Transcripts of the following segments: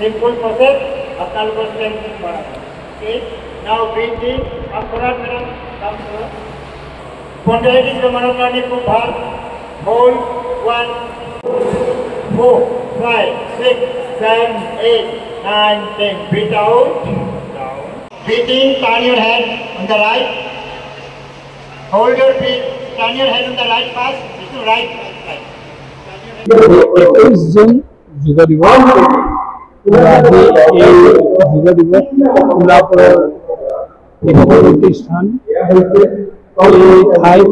Simple process, আপনার strength বাড়ানো। Okay, now breathe in, come forward, madam, come forward. Spontaneity জমানোর কারণে খুব ভালো। Hold 1, 4, 5, 6, 7, 8, 9, 10. Breathe out. Down. Breathe in, turn your head on the right. Hold your breath. Turn your head on the right first. To right. June যোগ দিবস আজি এই যোগ দিবস কোলাপুৰৰ প্ৰতিষ্ঠান এই ঠাইত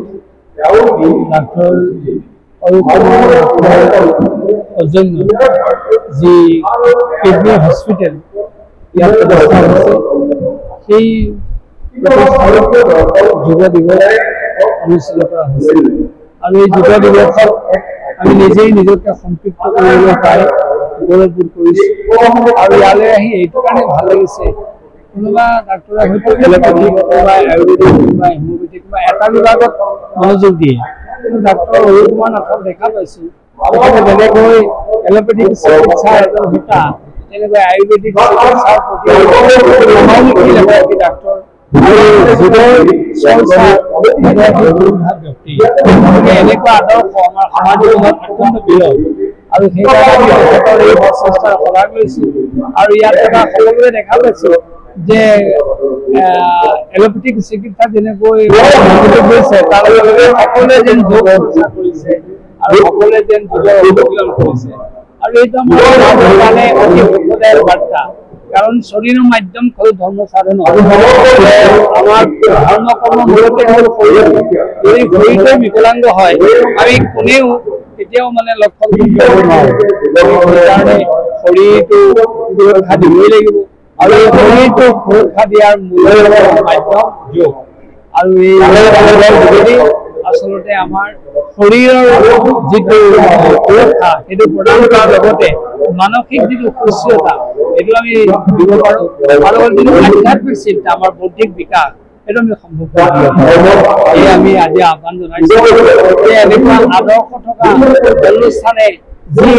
ডাক্তৰ যি কিডনি হস্পিটেল ইয়াত প্ৰতিষ্ঠা হৈছে সেই যোগ দিবস অনুষ্ঠিত কৰা হৈছে আৰু এই যোগ দিৱসত আমি নিজেই নিজকে সম্পৃক্ত কৰিবলৈ পাই গৌৰৱবোধ কৰিছোঁ আৰু ইয়ালৈ আহি এইটো কাৰণে ভাল লাগিছে কোনোবা ডাক্তৰে হয়তো এলোপেথিক কোনোবা আয়ুৰ্বেদিক কোনোবা হোমিঅ'পেথিক কোনোবা এটা বিভাগত মনোযোগ দিয়ে কিন্তু ডাক্তৰ অৰুণ কুমাৰ নাথক দেখা পাইছোঁ যেনেকৈ এলোপেথিক চিকিৎসা এজন হোতা তেনেকৈ আয়ুৰ্বেদিক চিকিৎসাৰ প্ৰতি সমানুষী এগৰাকী ডাক্তৰ এনেকুৱা আদৰ্শ আমাৰ সমাজত অত্যন্ত বিৰল আৰু সেইকাৰণে এই প্ৰচেষ্টাৰ শলাগ লৈছোঁ আৰু ইয়াত থকা সকলোৱে দেখা পাইছোঁ যে এলোপেথিক চিকিৎসা যেনেকৈ হৈছে তাৰ লগে সকলোৱে যেন যোগ চৰ্চা কৰিছে আৰু সকলোৱে যেন যোগৰ অনুশীলন কৰিছে আৰু এইটো আমাৰ কাৰণে অতি সুখদায়ক বাৰ্তা কাৰণ শৰীৰৰ মাধ্যম হ'ল ধৰ্ম সাধন আমাৰ ধৰ্ম কৰ্ম মূলতে হ'ল শৰীৰ যদি শৰীৰটো বিকলাংগ হয় আমি কোনেও কেতিয়াও মানে লক্ষ্য কৰিব নোৱাৰোঁ সেইকাৰণে শৰীৰটো সুৰক্ষা দিবই লাগিব আৰু এই শৰীৰটো সুৰক্ষা দিয়াৰ মূল মাধ্যম যোগ আৰু এই যোগেদি আচলতে আমাৰ শৰীৰৰ যিটো সুৰক্ষা সেইটো প্ৰদান কৰাৰ লগতে মানসিক যিটো সুস্থতা এইটো আমি দিব পাৰোঁ আৰু যিটো আধ্যাত্মিক চিন্তা আমাৰ বৌদ্ধিক বিকাশ সেইটো আমি সম্ভৱ এই আমি আজি আহ্বান জনাইছোঁ যে এনেকুৱা আদৰ্শ থকা অনুষ্ঠানে যি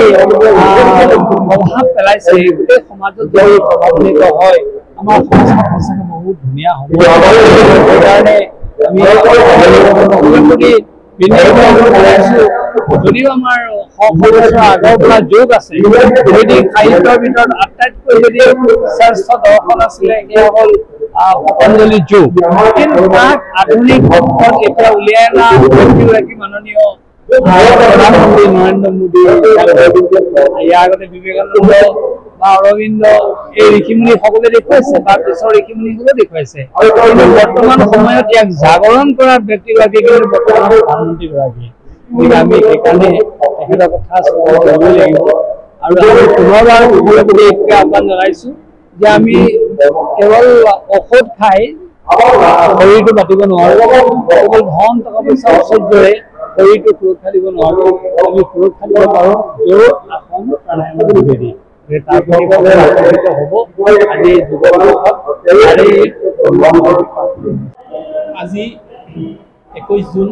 প্ৰভাৱ পেলাইছে গোটেই সমাজত যদি প্ৰভাৱিত হয় আমাৰ সমাজখন সঁচাকৈ বহুত ধুনীয়া হ'ব সেইকাৰণে আমি যদিও আমাৰ বছৰ আগৰ পৰা যোগ আছে বৈদিক সাহিত্যৰ ভিতৰত আটাইতকৈ যদি শ্ৰেষ্ঠ দৰ্শন আছিলে সেয়া হ'ল পতঞ্জলি যোগ কিন্তু তাক আধুনিক পথত এতিয়া উলিয়াই অনা ব্যক্তিগৰাকী মাননীয় প্ৰধানমন্ত্ৰী নৰেন্দ্ৰ মোদী ইয়াৰ আগতে বিবেকানন্দ বা অৰবিন্দ এই ঋষিমুনি সকলোৱে দেখুৱাইছে বা পিছৰ ঋষিমুনিসকলে দেখুৱাইছে কিন্তু বৰ্তমান সময়ত ইয়াক জাগৰণ কৰা ব্যক্তিগৰাকী কিন্তু বৰ্তমান প্ৰধানমন্ত্ৰীগৰাকী গতিকে আমি সেইকাৰণে তেখেতৰ কথা স্মৰণ কৰিবই লাগিব আৰু আমি পুনৰবাৰ সকলোকে এইটোকে আহ্বান জনাইছোঁ যে আমি কেৱল ঔষধ খাই শৰীৰটো পাতিব নোৱাৰোঁ কেৱল ধন টকা পইচা ঐশ্বৰ্যৰে শৰীৰটো সুৰক্ষা দিব নোৱাৰোঁ আমি সুৰক্ষা দিব পাৰোঁ যোগ আসন প্ৰাণায়ামৰ যোগেদি তাৰ প্ৰতি আকৰ্ষিত হ'ব আজি যোগ আজি 21 জুন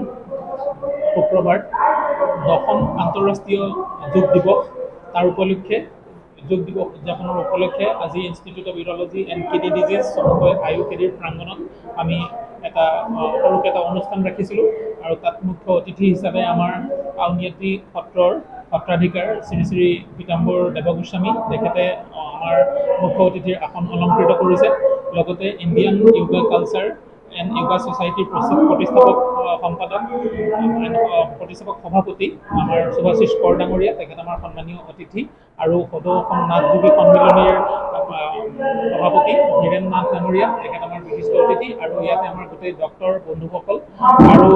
শুক্ৰবাৰ 10ম আন্তঃৰাষ্ট্ৰীয় যোগ দিৱস তাৰ উপলক্ষে যোগ দিৱস উদযাপনৰ উপলক্ষে আজি institute of urology and kidney disease চমুকৈ আয়ুকেডিৰ প্ৰাংগণত আমি এটা সৰুকৈ এটা অনুষ্ঠান ৰাখিছিলোঁ আৰু তাত মুখ্য অতিথি হিচাপে আমাৰ আউনীআটী সত্ৰৰ সত্ৰাধিকাৰ শ্ৰী শ্ৰী পীতাম্বৰ দেৱগোস্বামী তেখেতে আমাৰ মুখ্য অতিথিৰ আসন অলংকৃত কৰিছে লগতে Indian yoga culture and yoga ছ'চাইটিৰ প্ৰতিষ্ঠাপক সম্পাদক প্ৰতিষ্ঠাপক সভাপতি আমাৰ সুভাশিষ কৰ ডাঙৰীয়া তেখেত আমাৰ সন্মানীয় অতিথি আৰু সদৌ অসম নাথ যোগী সন্মিলনীৰ সভাপতি হীৰেন নাথ ডাঙৰীয়া তেখেত আমাৰ বিশিষ্ট অতিথি আৰু ইয়াতে আমাৰ গোটেই ডক্তৰ বন্ধুসকল আৰু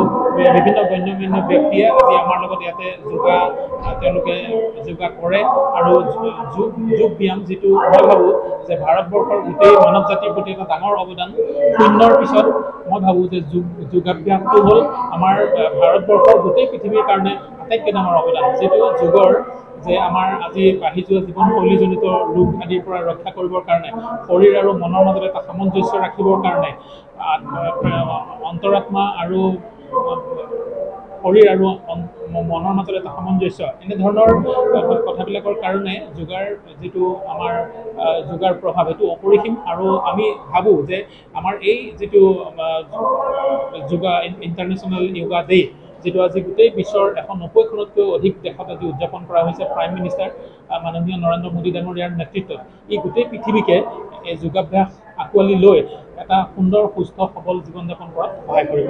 বিভিন্ন গণ্য মান্য ব্যক্তিয়ে আজি আমাৰ লগত ইয়াতে তেওঁলোকে যোগা কৰে আৰু যোগ ব্যায়াম যিটো মই ভাবোঁ যে ভাৰতবৰ্ষৰ গোটেই মানৱ জাতিৰ প্ৰতি এটা ডাঙৰ অৱদান শূন্যৰ পিছত মই ভাবোঁ যে যোগাভ্যাসটো হ'ল আমাৰ ভাৰতবৰ্ষৰ গোটেই পৃথিৱীৰ কাৰণে আটাইতকৈ ডাঙৰ অৱদান যিটো যোগৰ যে আমাৰ আজি বাঢ়ি যোৱা জীৱনশৈলীজনিত ৰোগ আদিৰ পৰা ৰক্ষা কৰিবৰ কাৰণে শৰীৰ আৰু মনৰ মাজত এটা সামঞ্জস্য ৰাখিবৰ কাৰণে অন্তৰাত্মা আৰু শৰীৰ আৰু মনৰ মাজত এটা সামঞ্জস্য এনেধৰণৰ কথাবিলাকৰ কাৰণে যোগাৰ যিটো আমাৰ যোগাৰ প্ৰভাৱ সেইটো অপৰিসীম আৰু আমি ভাবোঁ যে আমাৰ এই যিটো যোগা ইণ্টাৰনেশ্যনেল য়োগা ডে যিটো আজি গোটেই বিশ্বৰ 190খনতকৈ অধিক দেশত আজি উদযাপন কৰা হৈছে প্ৰাইম মিনিষ্টাৰ মাননীয় নৰেন্দ্ৰ মোদী ডাঙৰীয়াৰ নেতৃত্বত এই গোটেই পৃথিৱীকে এই যোগাভ্যাস আঁকোৱালি লৈ এটা সুন্দৰ সুস্থ সবল জীৱন যাপন কৰাত সহায় কৰিব।